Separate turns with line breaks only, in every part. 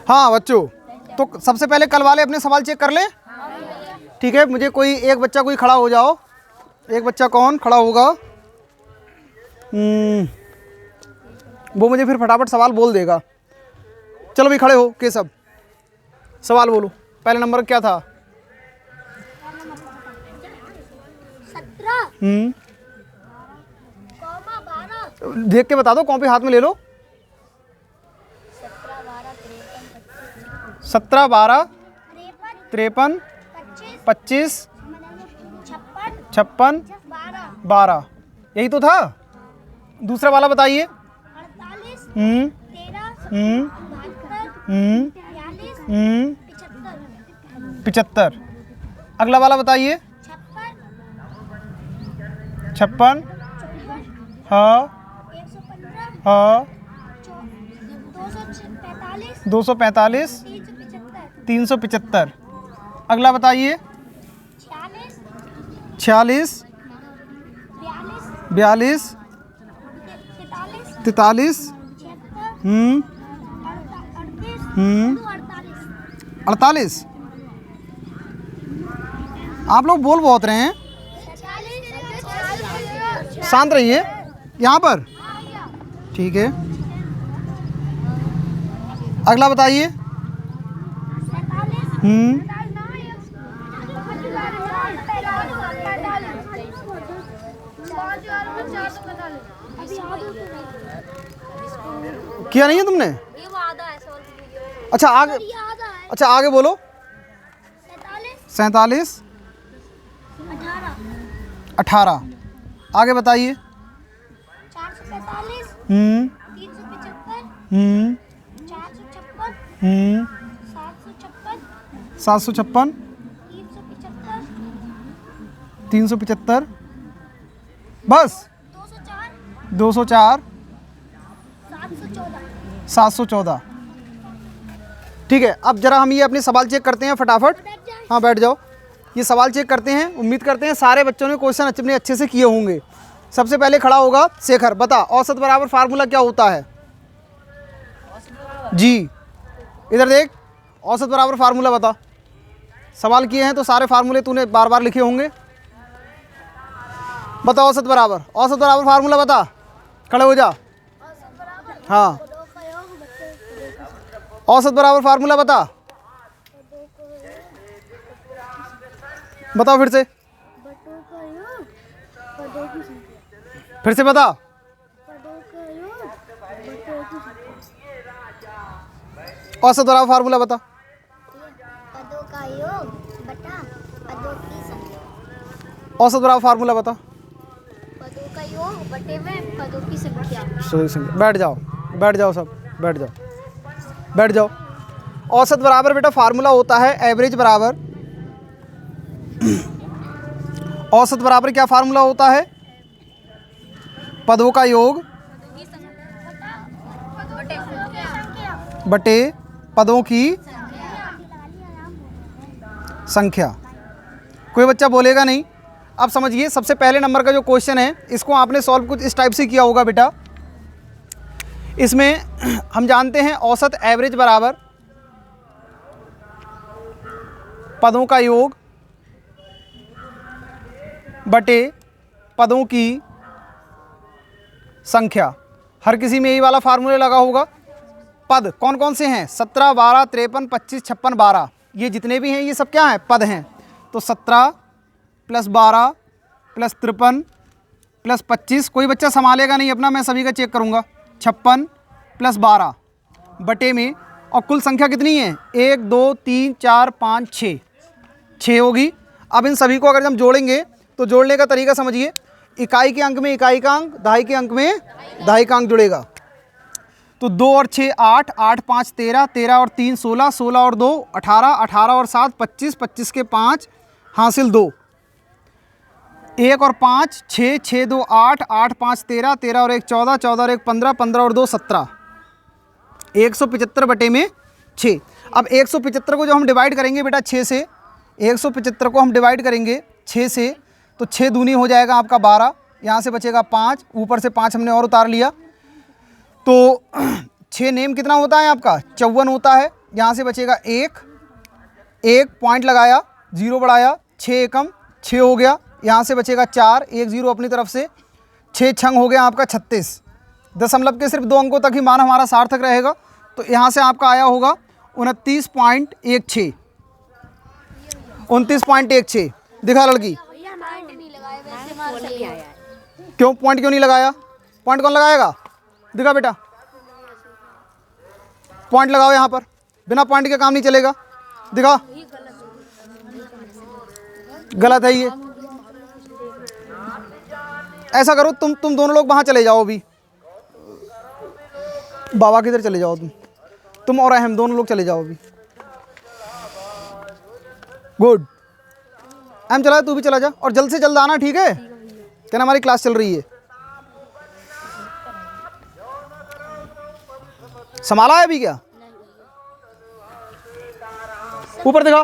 हाँ बच्चों, तो सबसे पहले कल वाले अपने सवाल चेक कर लें। ठीक है, मुझे कोई एक बच्चा कोई खड़ा हो जाओ। एक बच्चा कौन खड़ा होगा? वो मुझे फिर फटाफट सवाल बोल देगा। चलो भी खड़े हो के सब, सवाल बोलो। पहले नंबर क्या था?
17
देख के बता दो, कॉपी हाथ में ले लो। 17 12 53 25 56 12, यही तो था। दूसरा वाला बताइए।
48
हम्म
13
हम्म
72
75। अगला वाला बताइए। 56। हाँ
115
हाँ
245
245
375
375। अगला बताइए।
46
46 42 43
46
48। आप लोग बोल बहुत रहे हैं, शांत रहिए यहाँ पर। ठीक है, अगला बताइए। किया नहीं है तुमने? अच्छा आगे, अच्छा आगे बोलो। 47 18। आगे बताइए।
445
हम्म
375 456
756 375 बस 204 714। ठीक है, अब जरा हम ये अपने सवाल चेक करते हैं फटाफट। हाँ बैठ जाओ। ये सवाल चेक करते हैं, उम्मीद करते हैं सारे बच्चों ने क्वेश्चन अपने अच्छे से किए होंगे। सबसे पहले खड़ा होगा शेखर। बता, औसत बराबर फार्मूला क्या होता है? जी इधर देख, औसत बराबर फार्मूला बता। सवाल किए हैं तो सारे फार्मूले तूने बार बार लिखे होंगे। बता औसत बराबर फार्मूला बता। खड़े हो जा। हाँ औसत बराबर फार्मूला बता। बताओ फिर से, फिर से बता। औसत बराबर फार्मूला बता।
पदों का योग बटा पदों की संख्या।
औसत बराबर फार्मूला बता।
पदों का योग बटे में पदों की संख्या।
सही संख्या। बैठ जाओ, बैठ जाओ सब, बैठ जाओ, बैठ जाओ। औसत बराबर बेटा फार्मूला होता है एवरेज बराबर। औसत बराबर क्या फार्मूला होता है? पदों का योग बटे पदों की संख्या। कोई बच्चा बोलेगा नहीं। अब समझिए, सबसे पहले नंबर का जो क्वेश्चन है इसको आपने सॉल्व कुछ इस टाइप से किया होगा बेटा। इसमें हम जानते हैं औसत एवरेज बराबर पदों का योग बटे पदों की संख्या। हर किसी में यही वाला फार्मूला लगा होगा। पद कौन कौन से हैं? 17 12 53 25 56 12। ये जितने भी हैं ये सब क्या हैं? पद हैं। तो 17 + 12 + 53 + 25। कोई बच्चा संभालेगा नहीं अपना, मैं सभी का चेक करूँगा। 56 + 12 बटे में, और कुल संख्या कितनी है? 1 2 3 4 5 6 6 होगी। अब इन सभी को अगर हम जोड़ेंगे तो जोड़ने का तरीका समझिए। इकाई के अंक में इकाई का अंक, दहाई के अंक में दहाई का अंक जुड़ेगा। तो 2 और 6 8, 8 5 13, 13 और 3 16, 16 और 2 18, 18 और 7 25, 25 के 5 हासिल 2, 1 और 5 6, 6 2 8, 8 5 13, 13 और 1 14, 14 और 1 15, 15 और 2 17, 175 बटे में 6। अब 175 को जो हम डिवाइड करेंगे बेटा 6 से, 175 को हम डिवाइड करेंगे 6 से, तो 6 दूनी हो जाएगा आपका 12, यहाँ से बचेगा 5, ऊपर से 5 हमने और उतार लिया। तो 6 नेम कितना होता है आपका 54 होता है। यहाँ से बचेगा 1 पॉइंट लगाया, 0 बढ़ाया, 6 एकम 6 हो गया। यहाँ से बचेगा 4, 1 0 अपनी तरफ से, 6 छंग हो गया आपका 36। दशमलव के सिर्फ 2 अंकों तक ही मान हमारा सार्थक रहेगा। तो यहाँ से आपका आया होगा 29.16। 29.16 दिखा लड़की।
पॉइंट नहीं लगाए वैसे मार सही है।
क्यों पॉइंट क्यों नहीं लगाया? पॉइंट कौन लगाएगा? दिखा बेटा, पॉइंट लगाओ यहाँ पर, बिना पॉइंट के काम नहीं चलेगा। दिखा, गलत है ये। ऐसा करो, तुम दोनों लोग वहाँ चले जाओ अभी, बाबा किधर चले जाओ, तुम और अहम दोनों लोग चले जाओ अभी। गुड, अहम चला, तू भी चला जा और जल्द से जल्द आना, ठीक है? क्या हमारी क्लास चल रही है। संभाला है अभी क्या? ऊपर दिखा।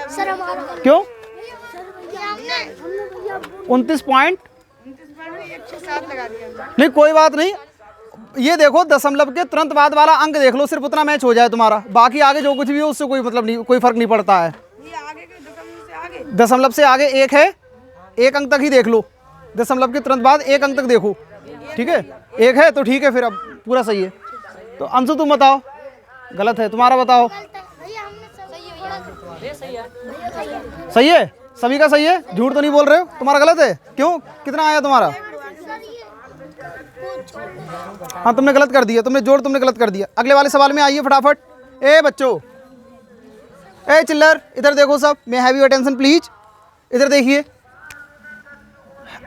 सर हमारा
क्यों?
हमने
29 पॉइंट नहीं, कोई बात नहीं। ये देखो दशमलव के तुरंत बाद वाला अंक देख लो, सिर्फ उतना मैच हो जाए तुम्हारा, बाकी आगे जो कुछ भी हो उससे कोई मतलब नहीं, कोई फर्क नहीं पड़ता है। दशमलव से आगे 1 है, 1 अंक तक ही देख लो, दशमलव के तुरंत बाद 1 अंक तक देखो, ठीक है? 1 है तो ठीक है, फिर अब पूरा सही है। तो अंशु तुम बताओ, गलत है, तुम्हारा बताओ।
भैया हमने सही है।
सही है, सभी का सही है, झूठ तो नहीं बोल रहे हो? तुम्हारा गलत है, क्यों? कितना आया तुम्हारा? हाँ तुमने गलत कर दिया, तुमने जोड़ तुमने गलत कर दिया। अगले वाले सवाल में आइए फटाफट। ए बच्चों, ए चिल्लर, इधर देखो सब, may have your attention please. इधर देखिए,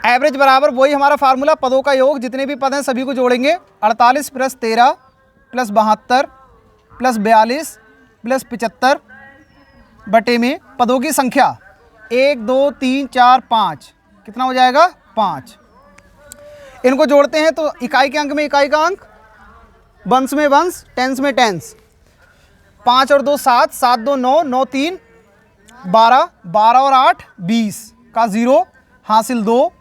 एवरेज बराबर वही हमारा फार्मूला, पदों का योग, जितने भी पद हैं सभी को जोड़ेंगे। 48 + 13 + 72 + 42 + 75 बटे में पदों की संख्या 1 2 3 4 5, कितना हो जाएगा? 5। इनको जोड़ते हैं तो इकाई के अंक में इकाई का अंक, वंश में वंश, टेंस में टेंस। 5 और 2 7, 7 2 9, 9 3 12, 12 और 8 20 का 0 हासिल 2,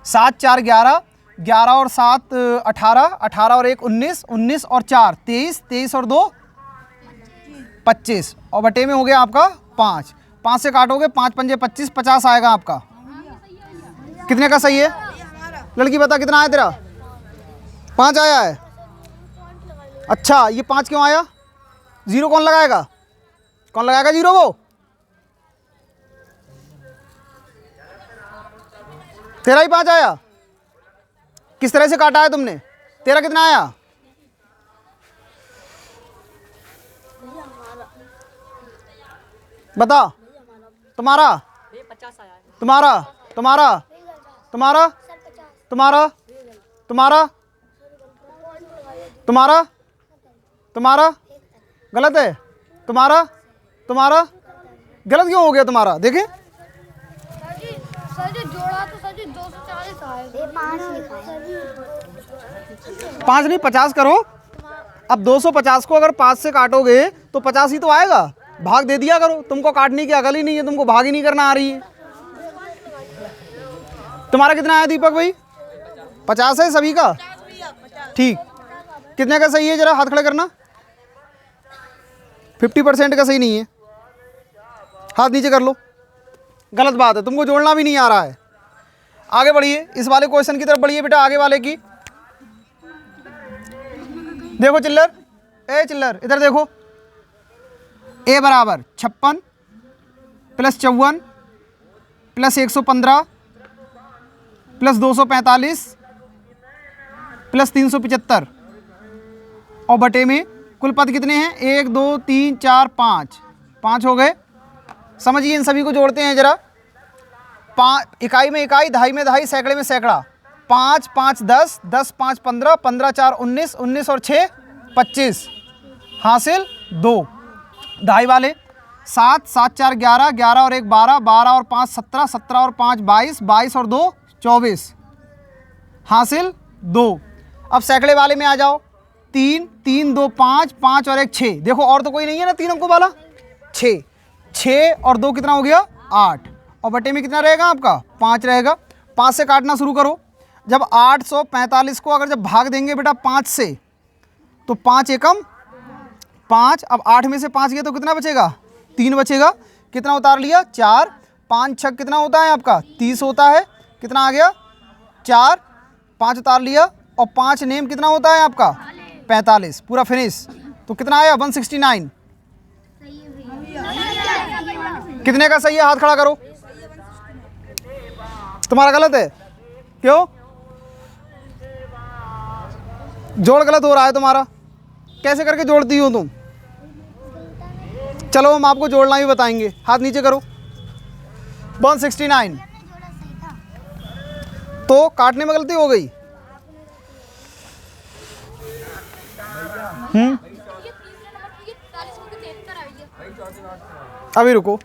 7 4 11, 11 और 7 18, 18 और 1 19, 19 और 4 23, 23 और 2 25 और बटे में हो गया आपका 5। 5 से काटोगे 5 पंजे 25, 50 आएगा आपका। कितने का सही है? लड़की बता कितना आया तेरा? 5 आया है। अच्छा, ये 5 क्यों आया? 0 कौन लगाएगा? कौन लगाएगा 0 वो? तेरा ही 5 आया। किस तरह से काटा है तुमने? तेरा कितना आया? बता। तुम्हारा? तुम्हारा? तुम्हारा? तुम्हारा? तुम्हारा? तुम्हारा? तुम्हारा? तुम्हारा? गलत है। तुम्हारा? तुम्हारा? गलत क्यों हो गया तुम्हारा? देखें,
सर जी जोड़ा तो सर जी 240 आएगा। 5
5 नहीं 50 करो। अब 250 को अगर 5 से काटोगे तो 50 ही तो आएगा। भाग दे दिया करो, तुमको काटने की अकल ही नहीं है, तुमको भाग ही नहीं करना आ रही है। तुम्हारा कितना आया दीपक भाई? 50 है सभी का? ठीक। कितने का सही है? जरा हाथ खड़े करना। 50% का सही नहीं है, हाथ नीचे कर लो। गलत बात है, तुमको जोड़ना भी नहीं आ रहा है। आगे बढ़िए, इस वाले क्वेश्चन की तरफ बढ़िए बेटा, आगे वाले की देखो। चिल्लर, ए चिल्लर इधर देखो। ए बराबर 56 + 54 + 115 + 245 + 375 और बटे में कुल पद कितने हैं? 1 2 3 4 5, 5 हो गए। समझिए, इन सभी को जोड़ते हैं जरा। 5 इकाई में इकाई, दहाई में दहाई, सैकड़े में सैकड़ा। 5 5 10, 10 5 15, 15 4 19, 19 और 6 25 हासिल 2। दहाई वाले 7 7 4 11, 11 और 1 12, 12 और 5 17, 17 और 5 22, 22 और 2 24 हासिल 2। अब सैकड़े वाले में आ जाओ। 3 3 2 5, 5 और 1 6। देखो और तो कोई नहीं है ना 3 अंकों वाला। 6 6 और 2 कितना हो गया? 8 और बटे में कितना रहेगा आपका? 5 रहेगा। 5 से काटना शुरू करो। जब 845 को अगर जब भाग देंगे बेटा 5 से, तो 5 एकम 5। अब 8 में से 5 गया तो कितना बचेगा? 3 बचेगा। कितना उतार लिया? 4। 5 छक कितना होता है आपका? 30 होता है। कितना आ गया? 4। 5 उतार लिया। और 5 नेम कितना होता है आपका? 45। पूरा फिनिश। तो कितना आया? 169। कितने का सही है? हाथ खड़ा करो। तुम्हारा गलत है। क्यों? जोड़ गलत हो रहा है तुम्हारा। कैसे करके जोड़ती हो तुम? चलो हम आपको जोड़ना भी बताएंगे। हाथ नीचे करो। 169 तो काटने में गलती हो गई। अभी रुको।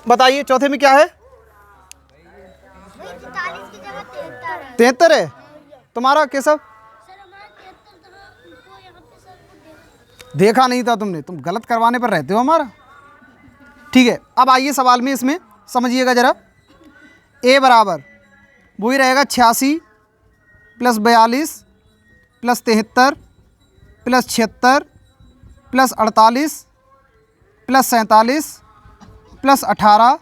बताइए चौथे में क्या है?
40 की जगह 73 है।
73 है तुम्हारा केशव?
सर हमारा 73 था, उनको यहाँ पे सर को
देखा नहीं था तुमने। तुम गलत करवाने पर रहते हो हमारा। ठीक है, अब आइए सवाल में इसमें समझिएगा ज़रा। ए बराबर वही रहेगा 86 plus 42 plus 73 plus 76 plus 48 plus 47 plus 18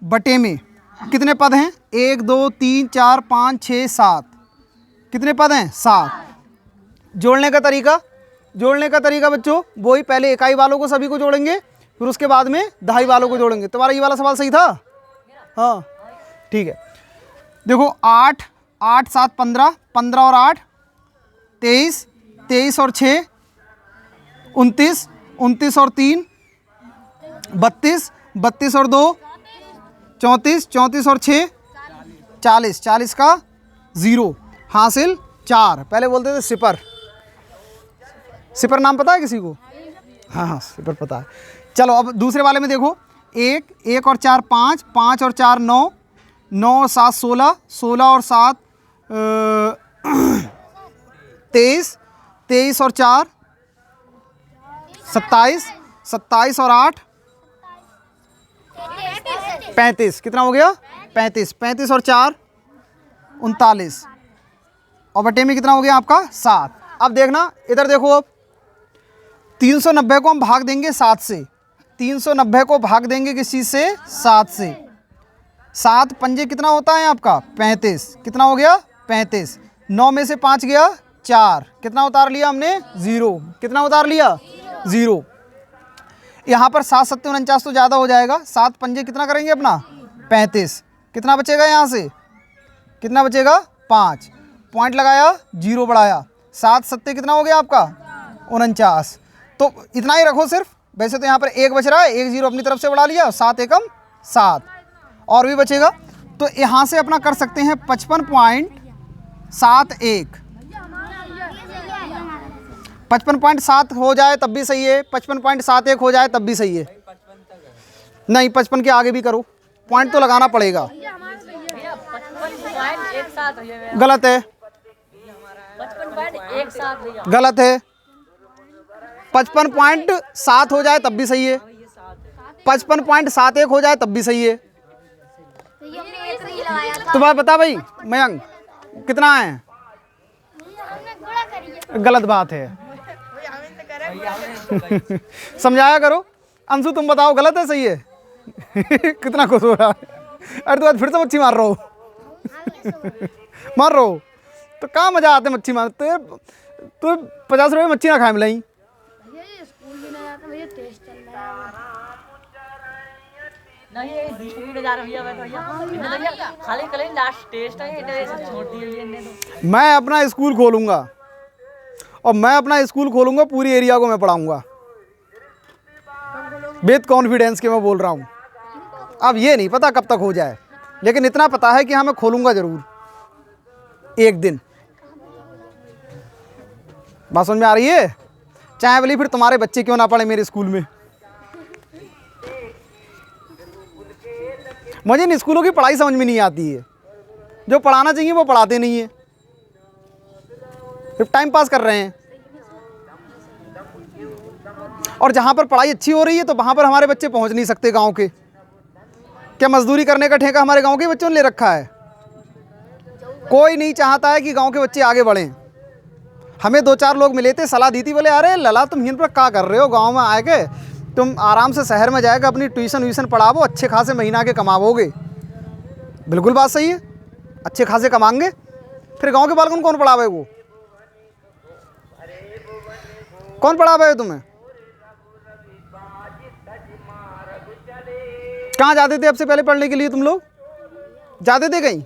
बटे में कितने पद हैं? 1 2 3 4 5 6 7। कितने पद हैं? 7। जोड़ने का तरीका, जोड़ने का तरीका बच्चों वही, पहले इकाई वालों को सभी को जोड़ेंगे, फिर उसके बाद में दहाई वालों को जोड़ेंगे। तुम्हारा ये वाला सवाल सही था? हाँ ठीक है। देखो 8 8 7 15, 15 और 8 23, 23 और 6 29, 29 और 3 32, 32 और 2 34, 34 और 6 40, 40 का 0 हासिल 4। पहले बोलते थे सिपर। सिपर नाम पता है किसी को? हाँ हाँ सिपर पता है। चलो अब दूसरे वाले में देखो। 1 1 और 4 5, 5 और 4 9, 9 और 7 16, 16 और 7 23, 23 और 4 27, 27 और 8 35। कितना हो गया? 35। 35 और 4 39 और बटे में कितना हो गया आपका? 7। अब देखना इधर देखो। अब 390 को हम भाग देंगे 7 से। 390 को भाग देंगे किस चीज़ से? 7 से। 7 पंजे कितना होता है आपका? 35। कितना हो गया? 35। 9 में से 5 गया 4। कितना उतार लिया हमने? 0। कितना उतार लिया? 0। यहाँ पर 7 7 49 तो ज़्यादा हो जाएगा। 7 पंजे कितना करेंगे अपना? 35। कितना बचेगा यहाँ से? कितना बचेगा? 5। पॉइंट लगाया, 0 बढ़ाया। 7 7 कितना हो गया आपका? 49। तो इतना ही रखो सिर्फ। वैसे तो यहाँ पर 1 बच रहा है, 1 0 अपनी तरफ से बढ़ा लिया। 7 एकम 7 और भी बचेगा। तो यहाँ से अपना कर सकते हैं 55.71। 55.7 हो जाए तब भी सही है, 55.71 हो जाए तब भी सही है। नहीं 55 के आगे भी करो, पॉइंट तो लगाना पड़ेगा। गलत है, गलत है। 55.7 हो जाए तब भी सही है, 55.71 हो जाए तब भी सही है। तुम्हारा बता भाई मयंक कितना है? गलत बात है। समझाया करो। अंशु तुम बताओ गलत है सही है? कितना खुश हो रहा है। अरे तो आज फिर से मच्छी मार रहा हो। मार रहा हो तो कहाँ मजा आते मच्छी मार। तो 50 रुपये मच्छी ना खाए मिलाई। मैं अपना स्कूल खोलूंगा और मैं अपना स्कूल खोलूंगा, पूरी एरिया को मैं पढ़ाऊंगा। विद कॉन्फिडेंस के मैं बोल रहा हूँ। अब ये नहीं पता कब तक हो जाए, लेकिन इतना पता है कि हाँ मैं खोलूंगा ज़रूर एक दिन। बात समझ में आ रही है? चाहे बोली फिर तुम्हारे बच्चे क्यों ना पढ़े मेरे स्कूल में। मुझे इन स्कूलों की पढ़ाई समझ में नहीं आती है, जो पढ़ाना चाहिए वो पढ़ाते नहीं है, सिर्फ टाइम पास कर रहे हैं। और जहाँ पर पढ़ाई अच्छी हो रही है तो वहाँ पर हमारे बच्चे पहुँच नहीं सकते गाँव के। क्या मजदूरी करने का ठेका हमारे गाँव के बच्चों ने ले रखा है? कोई नहीं चाहता है कि गाँव के बच्चे आगे बढ़ें। हमें 2-4 लोग मिले थे, सलाह दी थी, बोले अरे लला तुम यहाँ पर क्या कर रहे हो, गाँव में आए के तुम आराम से शहर में जाएगा, अपनी ट्यूशन व्यूशन पढ़ाओ, अच्छे खासे महीना के कमाओगे। बिल्कुल बात सही है, अच्छे खासे कमाएंगे, फिर गांव के बालकों को कौन पढ़ावे? वो कौन पढ़ावे तुम्हें? कहाँ जाते थे अब से पहले पढ़ने के लिए? तुम लोग जाते थे कहीं?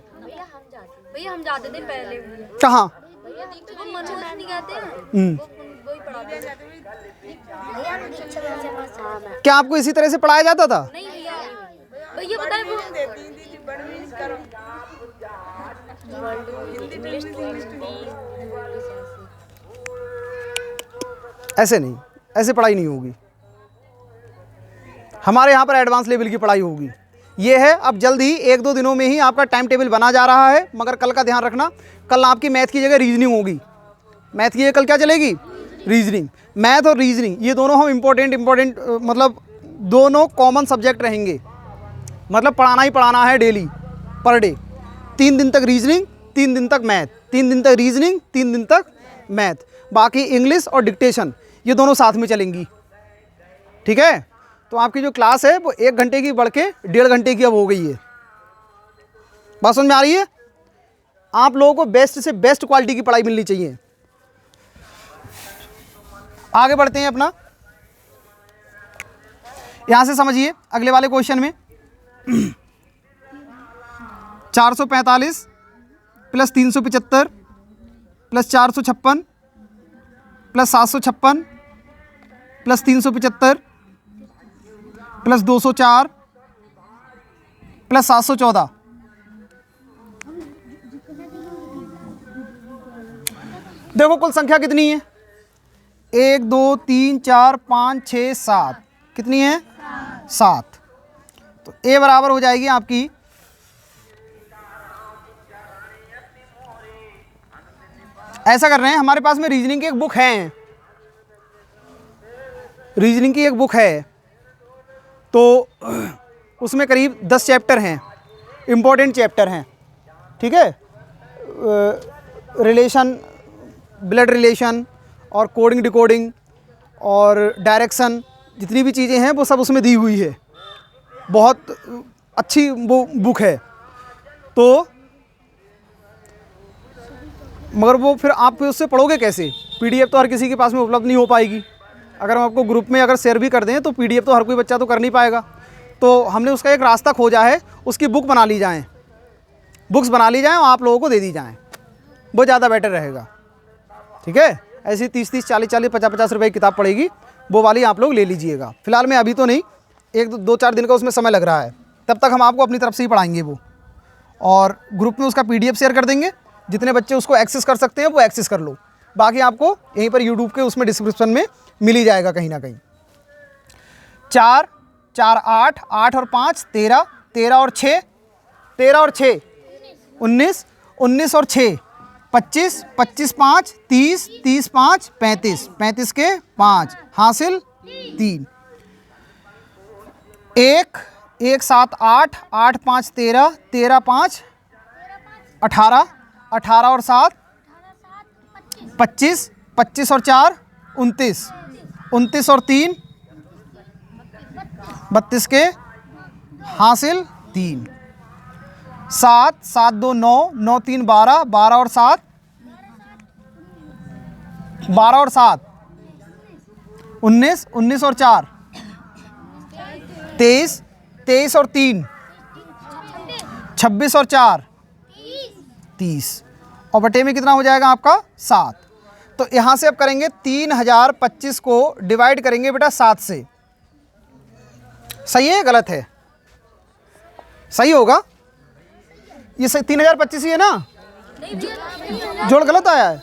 भैया हम जाते थे पहले।
कहाँ?
वो मनोज नहीं कहते हैं, वो ही पढ़ाते थे।
क्या आपको इसी तरह से पढ़ाया जाता था?
नहीं भैया, भैया पता है वो
ऐसे नहीं, ऐसे पढ़ाई नहीं होगी। हमारे यहाँ पर एडवांस लेवल की पढ़ाई होगी। ये है, अब जल्द ही 1-2 दिनों में ही आपका टाइम टेबल बना जा रहा है, मगर कल का ध्यान रखना, कल आपकी मैथ की जगह रीजनिंग होगी। मैथ की जगह कल क्या चलेगी? रीजनिंग। मैथ और रीजनिंग ये दोनों हम इम्पोर्टेंट मतलब दोनों कॉमन सब्जेक्ट रहेंगे। मतलब पढ़ाना ही पढ़ाना है डेली, पर डे। 3 दिन तक रीजनिंग, 3 दिन तक मैथ, 3 दिन तक रीजनिंग, 3 दिन तक मैथ। बाकी इंग्लिश और डिक्टेशन ये दोनों साथ में चलेंगी। ठीक है? तो आपकी जो क्लास है वो 1 घंटे की बढ़ के 1.5 घंटे की अब हो गई है। बात समझ में आ रही है? आप लोगों को बेस्ट से बेस्ट क्वालिटी की पढ़ाई मिलनी चाहिए। आगे बढ़ते हैं अपना, यहां से समझिए अगले वाले क्वेश्चन में 445 plus 375 plus 456 plus 756 plus 375 plus 204 plus 714। देखो कुल संख्या कितनी है? 1 2 3 4 5 6 7। कितनी है? 7। तो ए बराबर हो जाएगी आपकी ऐसा कर रहे हैं, हमारे पास में रीजनिंग की एक बुक है, रीजनिंग की एक बुक है, तो उसमें करीब 10 चैप्टर हैं, इम्पोर्टेंट चैप्टर हैं। ठीक है? रिलेशन, ब्लड रिलेशन और कोडिंग डिकोडिंग और डायरेक्शन, जितनी भी चीज़ें हैं वो सब उसमें दी हुई है। बहुत अच्छी वो बुक है। तो मगर वो फिर आप उससे पढ़ोगे कैसे? पीडीएफ तो हर किसी के पास में उपलब्ध नहीं हो पाएगी। अगर हम आपको ग्रुप में अगर शेयर भी कर दें तो पीडीएफ तो हर कोई बच्चा तो कर नहीं पाएगा। तो हमने उसका एक रास्ता खोजा है, उसकी बुक बना ली जाए, बुक्स बना ली जाएँ और आप लोगों को दे दी जाएँ, वो ज़्यादा बेटर रहेगा। ठीक है? ऐसी 30-30, 40-40, 50-50 रुपए की किताब पड़ेगी, वो वाली आप लोग ले लीजिएगा। फिलहाल में अभी तो नहीं, 1-2-4 दिन का उसमें समय लग रहा है, तब तक हम आपको अपनी तरफ से ही पढ़ाएंगे वो, और ग्रुप में उसका पीडीएफ शेयर कर देंगे। जितने बच्चे उसको एक्सेस कर सकते हैं वो एक्सेस कर लो, बाकी आपको यहीं पर यूट्यूब के उसमें डिस्क्रिप्शन में मिल ही जाएगा कहीं ना कहीं। 4 4 8 8 और 5 13, 13 और 6 13 और 6 19, 19 और 6 25, 25 5 30, 30 5 35, 35 के 5 हासिल 3। 1 1 7 8 8 5 13, 13 5 18, 18 और 7 25, 25 और 4 29, 29 और 3 32 के हासिल 3। 7 7 2 9, 9 3 12, 12 और 7 12 और 7 19, 19 और 4 23, 23 और 3 26 और 4 30, और बटे में कितना हो जाएगा आपका? 7। तो यहाँ से अब करेंगे 3025 को डिवाइड करेंगे बेटा 7 से। सही है गलत है? सही होगा ये, सही 3025 ही है ना? जोड़ गलत आया है?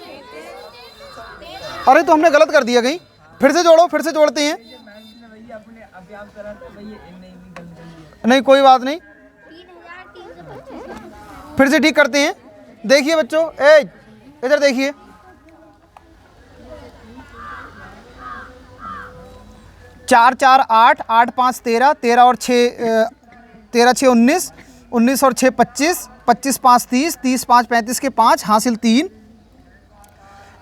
अरे तो हमने गलत कर दिया कहीं, फिर से जोड़ो, फिर से जोड़ते हैं। नहीं कोई बात नहीं, फिर से ठीक करते हैं। देखिए बच्चों, ए इधर देखिए, 4 4 8, 8 5 13, 13 और 6 13 6 19, 19 और 6 25, 25 5 30, 30 5 35 के 5 हासिल 3,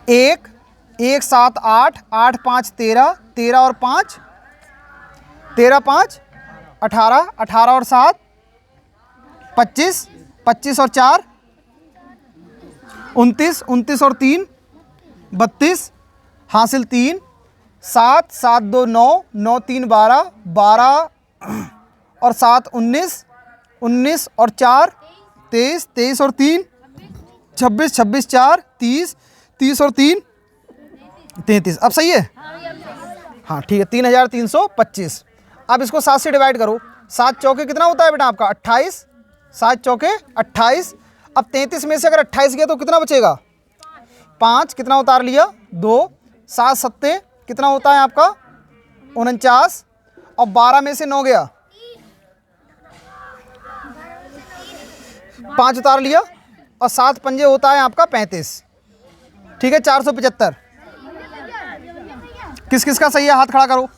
1 1 7 8, 8 5 13, 13 और 5 13 5 18, 18 और 7 25, 25 और 4 29, 29 और 3 32 हासिल 3, 7 7 2 9, 9 3 12, 12 और 7 19, 19 और 4 23, 23 और 3 26, 26 4 30, 30 और 3 33। अब सही है? हाँ ठीक है, 3325। अब इसको 7 से डिवाइड करो। 7 चौके कितना होता है बेटा आपका? 28। 7 चौके 28। अब 33 में से अगर 28 गया तो कितना बचेगा? 5। कितना उतार लिया? 2। 7 सत्ते कितना होता है आपका? 49। और 12 में से 9 गया, 5 उतार लिया, और 7 पंजे होता है आपका 35। ठीक है, 475। किस किस का सही है? हाथ खड़ा करो।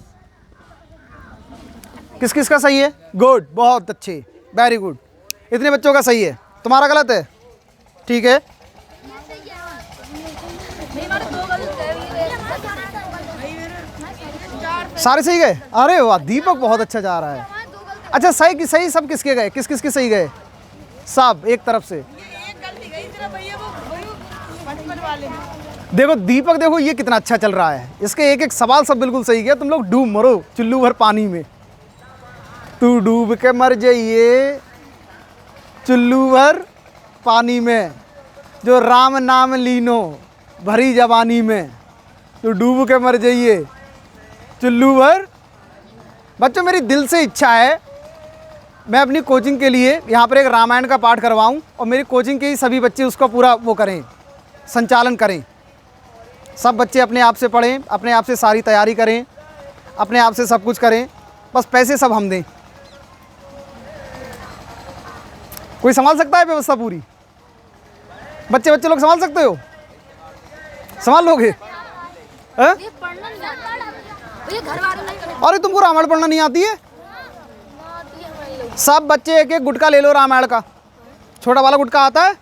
किस किस का सही है? गुड, बहुत अच्छे, वेरी गुड। इतने बच्चों का सही है, तुम्हारा गलत है। ठीक है, सारे सही गए। अरे वाह, दीपक बहुत अच्छा जा रहा है। अच्छा, सही की सही सब किसके गए? किस किस के सही गए? सब एक तरफ से। देखो दीपक, देखो ये कितना अच्छा चल रहा है, इसके एक एक सवाल सब बिल्कुल सही गया। तुम लोग डूब मरो चुल्लू भर पानी में, तू डूब के मर जाइए चुल्लू भर पानी में, जो राम नाम लीनो भरी जवानी में, तो डूब के मर जाइए चुल्लू भर। बच्चों, मेरी दिल से इच्छा है मैं अपनी कोचिंग के लिए यहाँ पर एक रामायण का पाठ करवाऊँ, और मेरी कोचिंग के ही सभी बच्चे उसका पूरा वो करें, संचालन करें। सब बच्चे अपने आप से पढ़ें, अपने आप से सारी तैयारी करें, अपने आप से सब कुछ करें, बस पैसे सब हम दें। कोई संभाल सकता है व्यवस्था पूरी? बच्चे बच्चे लोग संभाल सकते हो? संभाल लोगे? अरे तुमको रामायण पढ़ना नहीं आती है? सब बच्चे एक एक गुटका ले लो रामायण का, छोटा वाला गुटका आता है,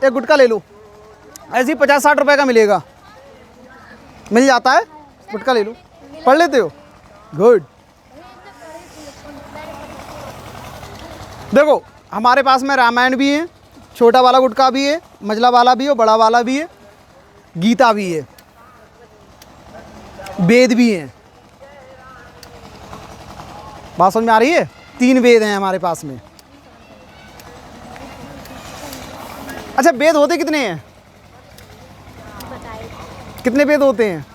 एक गुटका ले लो, ऐसे ही 50-60 रुपए का मिलेगा, मिल जाता है, गुटका ले लो। पढ़ लेते हो? गुड। देखो हमारे पास में रामायण भी है, छोटा वाला गुटका भी है, मझला वाला भी है, बड़ा वाला भी है, गीता भी है, वेद भी हैं। बात समझ में आ रही है? 3 वेद हैं हमारे पास में। अच्छा, वेद होते कितने हैं? कितने वेद होते हैं?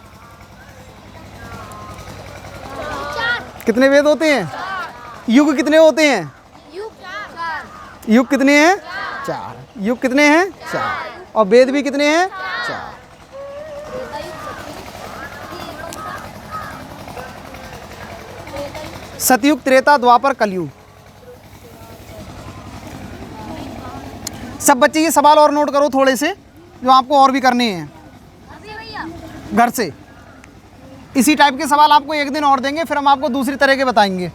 कितने वेद होते हैं? युग कितने होते हैं? युग कितने हैं? 4। युग कितने हैं? 4। और वेद भी कितने हैं? 4। सतयुग, त्रेता, द्वापर, कलयुग। सब बच्चे ये सवाल और नोट करो थोड़े से, जो आपको और भी करने हैं घर से। इसी टाइप के सवाल आपको एक दिन और देंगे, फिर हम आपको दूसरी तरह के बताएंगे।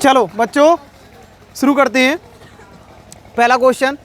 चलो बच्चों शुरू करते हैं। पहला क्वेश्चन,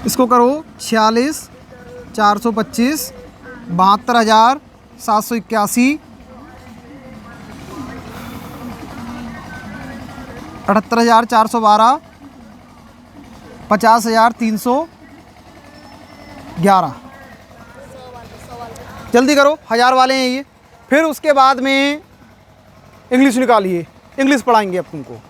इसको करो 46, 425, 72,781, 78,412, 50,311। जल्दी करो, 1000 वाले हैं ये। फिर उसके बाद में इंग्लिश निकालिए, इंग्लिश पढ़ाएंगे अब तुमको।